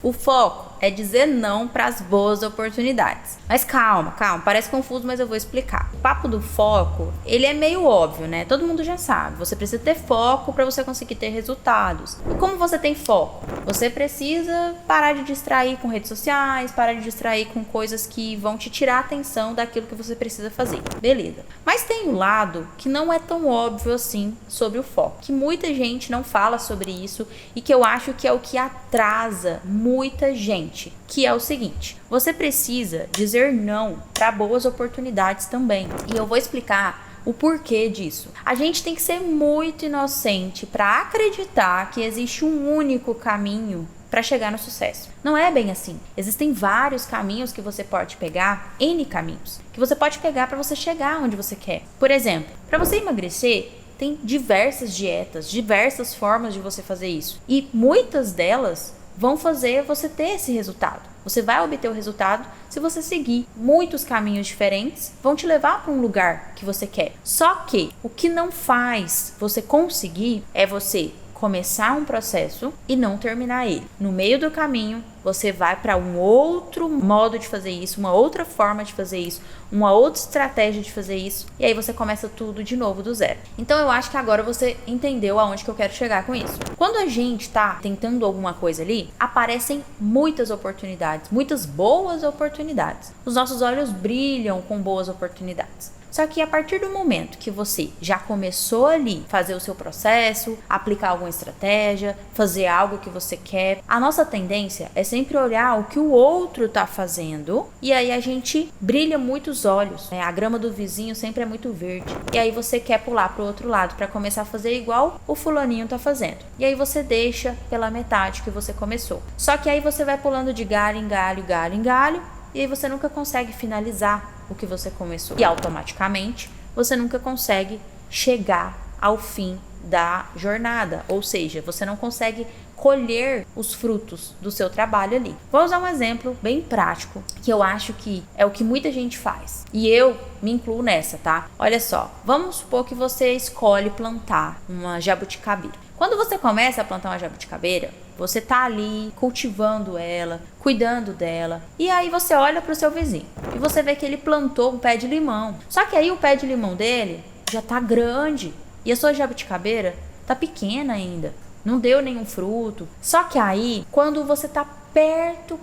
O foco é dizer não para as boas oportunidades. Mas calma, parece confuso, mas eu vou explicar. O papo do foco, ele é meio óbvio, né? Todo mundo já sabe. Você precisa ter foco para você conseguir ter resultados. E como você tem foco? Você precisa parar de distrair com redes sociais, parar de distrair com coisas que vão te tirar a atenção daquilo que você precisa fazer. Beleza. Mas tem um lado que não é tão óbvio assim sobre o foco, que muita gente não fala sobre isso e que eu acho que é o que atrasa muita gente, que é o seguinte: você precisa dizer não para boas oportunidades também. E eu vou explicar o porquê disso. A gente tem que ser muito inocente para acreditar que existe um único caminho para chegar no sucesso. Não é bem assim. Existem vários caminhos que você pode pegar, N caminhos, que você pode pegar para você chegar onde você quer. Por exemplo, para você emagrecer, tem diversas dietas, diversas formas de você fazer isso. E muitas delas vão fazer você ter esse resultado. Você vai obter o resultado se você seguir. Muitos caminhos diferentes vão te levar para um lugar que você quer. Só que o que não faz você conseguir é você começar um processo e não terminar ele. No meio do caminho, você vai para um outro modo de fazer isso, uma outra forma de fazer isso, uma outra estratégia de fazer isso, e aí você começa tudo de novo do zero. Então eu acho que agora você entendeu aonde que eu quero chegar com isso. Quando a gente está tentando alguma coisa ali, aparecem muitas oportunidades, muitas boas oportunidades. Os nossos olhos brilham com boas oportunidades. Só que a partir do momento que você já começou ali fazer o seu processo, aplicar alguma estratégia, fazer algo que você quer, a nossa tendência é sempre olhar o que o outro tá fazendo e aí a gente brilha muito os olhos, né? A grama do vizinho sempre é muito verde. E aí você quer pular pro outro lado para começar a fazer igual o fulaninho tá fazendo. E aí você deixa pela metade que você começou. Só que aí você vai pulando de galho em galho, galho em galho, e aí você nunca consegue finalizar o que você começou. E automaticamente você nunca consegue chegar ao fim da jornada. Ou seja, você não consegue colher os frutos do seu trabalho ali. Vou usar um exemplo bem prático, que eu acho que é o que muita gente faz. E eu me incluo nessa, tá? Olha só, vamos supor que você escolhe plantar uma jabuticabeira. Quando você começa a plantar uma jabuticabeira, você tá ali cultivando ela, cuidando dela, e aí você olha pro seu vizinho e você vê que ele plantou um pé de limão. Só que aí o pé de limão dele já tá grande e a sua jabuticabeira tá pequena ainda, não deu nenhum fruto. Só que aí, quando você tá perto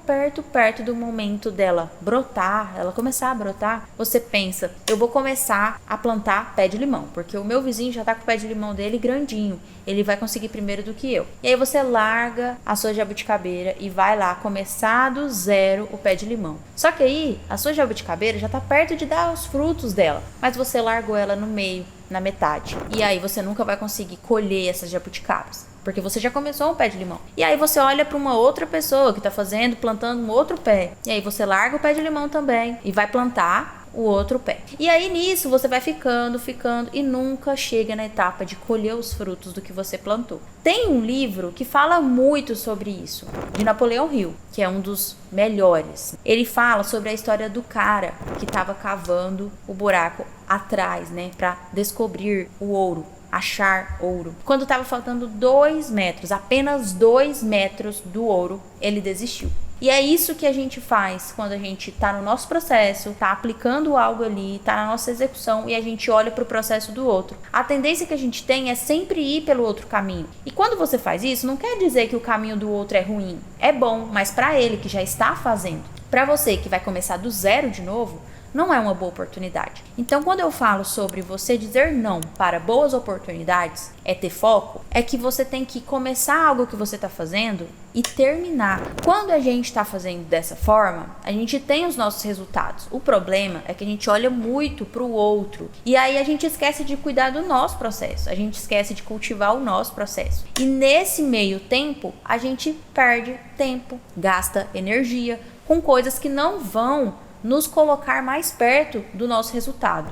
do momento dela brotar, ela começar a brotar, você pensa: eu vou começar a plantar pé de limão, porque o meu vizinho já tá com o pé de limão dele grandinho, ele vai conseguir primeiro do que eu. E aí você larga a sua jabuticabeira e vai lá começar do zero o pé de limão. Só que aí a sua jabuticabeira já tá perto de dar os frutos dela, mas você largou ela no meio, na metade. E aí você nunca vai conseguir colher essas jabuticabas, porque você já começou um pé de limão. E aí você olha para uma outra pessoa que tá plantando um outro pé. E aí você larga o pé de limão também e vai plantar o outro pé. E aí nisso você vai ficando e nunca chega na etapa de colher os frutos do que você plantou. Tem um livro que fala muito sobre isso, de Napoleão Hill, que é um dos melhores. Ele fala sobre a história do cara que estava cavando o buraco atrás, né, para descobrir o ouro, achar ouro. Quando estava faltando 2 metros, apenas 2 metros do ouro, ele desistiu. E é isso que a gente faz quando a gente tá no nosso processo, tá aplicando algo ali, tá na nossa execução e a gente olha pro processo do outro. A tendência que a gente tem é sempre ir pelo outro caminho. E quando você faz isso, não quer dizer que o caminho do outro é ruim. É bom, mas para ele que já está fazendo, para você que vai começar do zero de novo, não é uma boa oportunidade. Então, quando eu falo sobre você dizer não para boas oportunidades, é ter foco, é que você tem que começar algo que você está fazendo e terminar. Quando a gente está fazendo dessa forma, a gente tem os nossos resultados. O problema é que a gente olha muito para o outro e aí a gente esquece de cuidar do nosso processo, a gente esquece de cultivar o nosso processo. E nesse meio tempo, a gente perde tempo, gasta energia com coisas que não vão nos colocar mais perto do nosso resultado.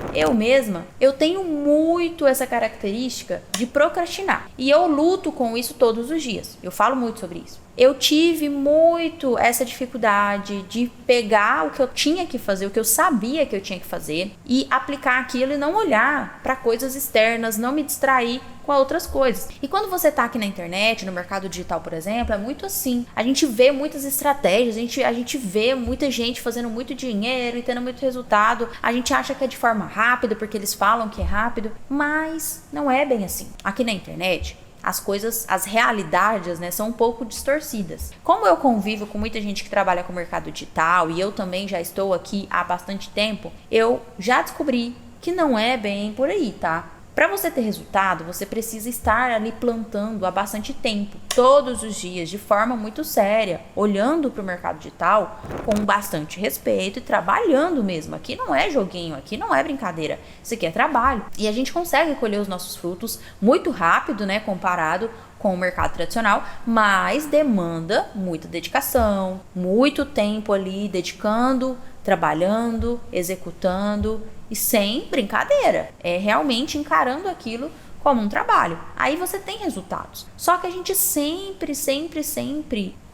Eu tenho muito essa característica de procrastinar. E eu luto com isso todos os dias. Eu falo muito sobre isso. eu tive muito essa dificuldade de pegar o que eu tinha que fazer, o que eu sabia que eu tinha que fazer e aplicar aquilo e não olhar para coisas externas, não me distrair com outras coisas. E quando você tá aqui na internet, no mercado digital, por exemplo, é muito assim. A gente vê muitas estratégias, a gente vê muita gente fazendo muito dinheiro e tendo muito resultado. A gente acha que é de forma rápida, porque eles falam que é rápido, mas não é bem assim. Aqui na internet, as coisas, as realidades, né, são um pouco distorcidas. Como eu convivo com muita gente que trabalha com o mercado digital e eu também já estou aqui há bastante tempo, eu já descobri que não é bem por aí, tá? Para você ter resultado, você precisa estar ali plantando há bastante tempo, todos os dias, de forma muito séria, olhando para o mercado digital com bastante respeito e trabalhando mesmo. Aqui não é joguinho, aqui não é brincadeira, isso aqui é trabalho. E a gente consegue colher os nossos frutos muito rápido, né, comparado com o mercado tradicional, mas demanda muita dedicação, muito tempo ali dedicando, trabalhando, executando e sem brincadeira. É realmente encarando aquilo como um trabalho. Aí você tem resultados. Só que a gente sempre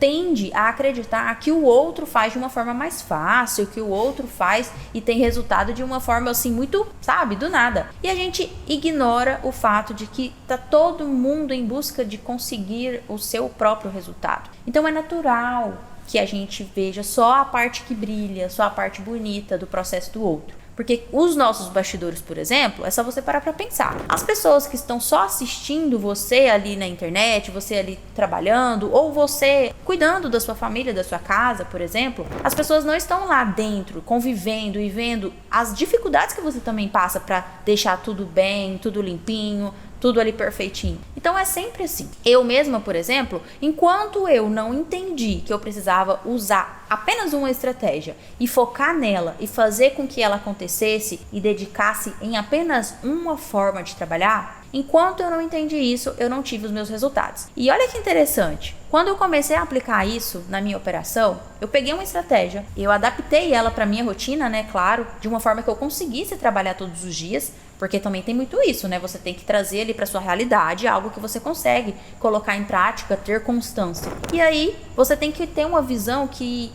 tende a acreditar que o outro faz de uma forma mais fácil, que o outro faz e tem resultado de uma forma assim muito, sabe, do nada. E a gente ignora o fato de que tá todo mundo em busca de conseguir o seu próprio resultado. Então é natural que a gente veja só a parte que brilha, só a parte bonita do processo do outro. Porque os nossos bastidores, por exemplo, é só você parar pra pensar. As pessoas que estão só assistindo você ali na internet, você ali trabalhando, ou você cuidando da sua família, da sua casa, por exemplo, as pessoas não estão lá dentro, convivendo e vendo as dificuldades que você também passa pra deixar tudo bem, tudo limpinho, tudo ali perfeitinho. Então é sempre assim. Eu mesma, por exemplo, enquanto eu não entendi que eu precisava usar apenas uma estratégia e focar nela e fazer com que ela acontecesse e dedicasse em apenas uma forma de trabalhar, enquanto eu não entendi isso, eu não tive os meus resultados. E olha que interessante. Quando eu comecei a aplicar isso na minha operação, eu peguei uma estratégia, eu adaptei ela para minha rotina, né, claro, de uma forma que eu conseguisse trabalhar todos os dias, porque também tem muito isso, né? Você tem que trazer ali para sua realidade algo que você consegue colocar em prática, ter constância. E aí, você tem que ter uma visão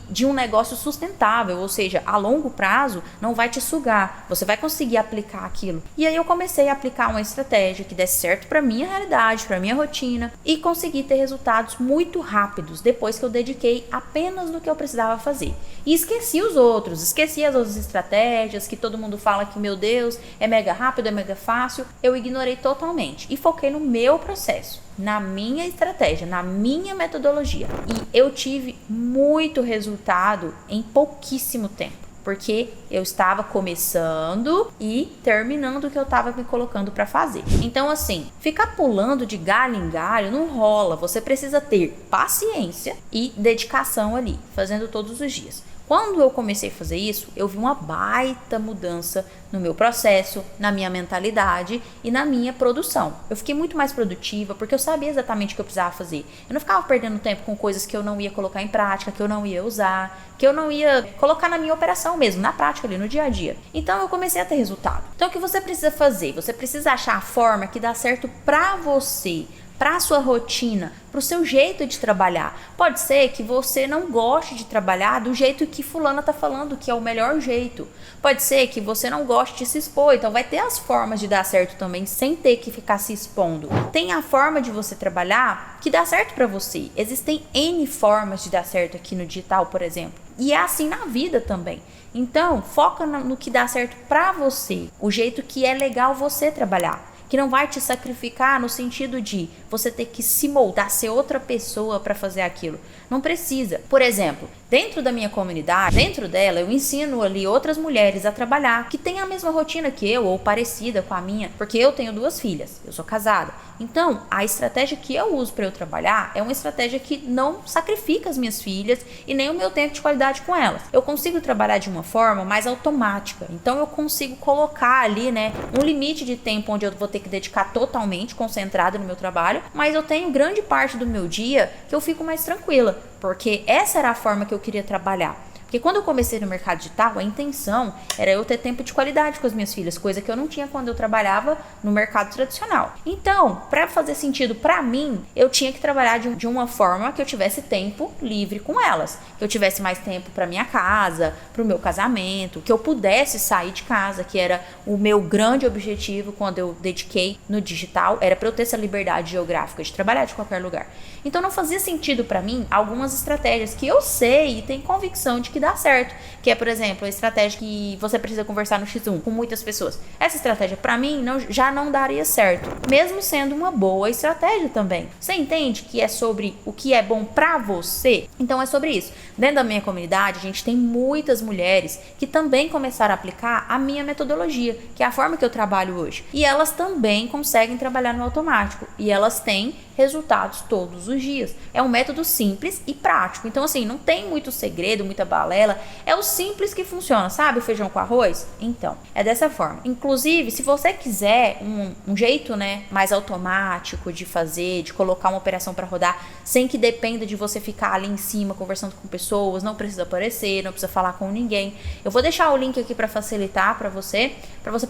de um negócio sustentável, ou seja, a longo prazo não vai te sugar, você vai conseguir aplicar aquilo. E aí eu comecei a aplicar uma estratégia que desse certo para minha realidade, para minha rotina e consegui ter resultados muito rápidos depois que eu dediquei apenas no que eu precisava fazer. E esqueci os outros, esqueci as outras estratégias que todo mundo fala que, meu Deus, é mega rápido, é mega fácil. Eu ignorei totalmente e foquei no meu processo, na minha estratégia, na minha metodologia. E eu tive muito resultado em pouquíssimo tempo, porque eu estava começando e terminando o que eu estava me colocando para fazer. Então, assim, ficar pulando de galho em galho não rola. Você precisa ter paciência e dedicação ali, fazendo todos os dias. Quando eu comecei a fazer isso, eu vi uma baita mudança no meu processo, na minha mentalidade e na minha produção. Eu fiquei muito mais produtiva porque eu sabia exatamente o que eu precisava fazer. Eu não ficava perdendo tempo com coisas que eu não ia colocar em prática, que eu não ia usar, que eu não ia colocar na minha operação mesmo, na prática ali, no dia a dia. Então eu comecei a ter resultado. Então o que você precisa fazer? Você precisa achar a forma que dá certo pra você, para a sua rotina, para o seu jeito de trabalhar. Pode ser que você não goste de trabalhar do jeito que fulana está falando, que é o melhor jeito. Pode ser que você não goste de se expor, então vai ter as formas de dar certo também, sem ter que ficar se expondo. Tem a forma de você trabalhar que dá certo para você. Existem N formas de dar certo aqui no digital, por exemplo. E é assim na vida também. Então, foca no que dá certo para você, o jeito que é legal você trabalhar, que não vai te sacrificar no sentido de você ter que se moldar, ser outra pessoa para fazer aquilo. Não precisa. Por exemplo, dentro da minha comunidade, dentro dela, eu ensino ali outras mulheres a trabalhar que têm a mesma rotina que eu ou parecida com a minha, porque eu tenho 2 filhas, eu sou casada. Então, a estratégia que eu uso para eu trabalhar é uma estratégia que não sacrifica as minhas filhas e nem o meu tempo de qualidade com elas. Eu consigo trabalhar de uma forma mais automática. Então, eu consigo colocar ali, né, um limite de tempo onde eu vou ter que dedicar totalmente concentrada no meu trabalho, mas eu tenho grande parte do meu dia que eu fico mais tranquila, porque essa era a forma que eu queria trabalhar. Porque Porque quando eu comecei no mercado digital, a intenção era eu ter tempo de qualidade com as minhas filhas, coisa que eu não tinha quando eu trabalhava no mercado tradicional. Então, para fazer sentido para mim, eu tinha que trabalhar de uma forma que eu tivesse tempo livre com elas, que eu tivesse mais tempo para minha casa, para o meu casamento, que eu pudesse sair de casa, que era o meu grande objetivo quando eu dediquei no digital, era para eu ter essa liberdade geográfica de trabalhar de qualquer lugar. Então não fazia sentido para mim algumas estratégias que eu sei e tenho convicção de que dá certo, que é, por exemplo, a estratégia que você precisa conversar no X1 com muitas pessoas. Essa estratégia para mim já não daria certo, mesmo sendo uma boa estratégia também. Você entende que é sobre o que é bom para você? Então é sobre isso. Dentro da minha comunidade, a gente tem muitas mulheres que também começaram a aplicar a minha metodologia, que é a forma que eu trabalho hoje. E elas também conseguem trabalhar no automático. E elas têm resultados todos os dias. É um método simples e prático. Então, assim, não tem muito segredo, muita balela. É o simples que funciona, sabe? O feijão com arroz? Então, é dessa forma. Inclusive, se você quiser um jeito, né, mais automático de fazer, de colocar uma operação para rodar, sem que dependa de você ficar ali em cima conversando com pessoas, não precisa aparecer, não precisa falar com ninguém. Eu vou deixar o link aqui para facilitar para você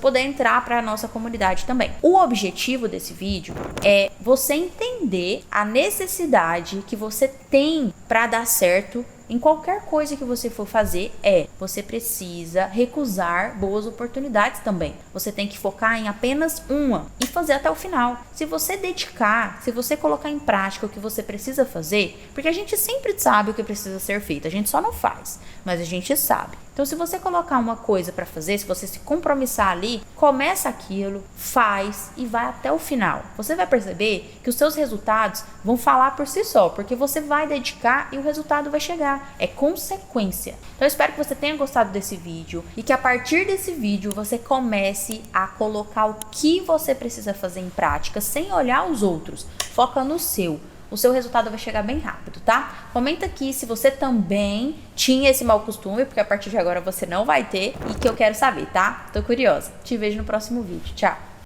poder entrar para a nossa comunidade também. O objetivo desse vídeo é você entender a necessidade que você tem para dar certo em qualquer coisa que você for fazer. Você precisa recusar boas oportunidades também. Você tem que focar em apenas uma e fazer até o final. Se você dedicar, se você colocar em prática o que você precisa fazer, porque a gente sempre sabe o que precisa ser feito, a gente só não faz, mas a gente sabe. Então, se você colocar uma coisa para fazer, se você se compromissar ali, começa aquilo, faz e vai até o final. Você vai perceber que os seus resultados vão falar por si só, porque você vai dedicar e o resultado vai chegar. É consequência. Então, eu espero que você tenha gostado desse vídeo e que a partir desse vídeo você comece a colocar o que você precisa fazer em prática sem olhar os outros. Foca no seu. O seu resultado vai chegar bem rápido, tá? Comenta aqui se você também tinha esse mau costume, porque a partir de agora você não vai ter, e que eu quero saber, tá? Tô curiosa. Te vejo no próximo vídeo. Tchau!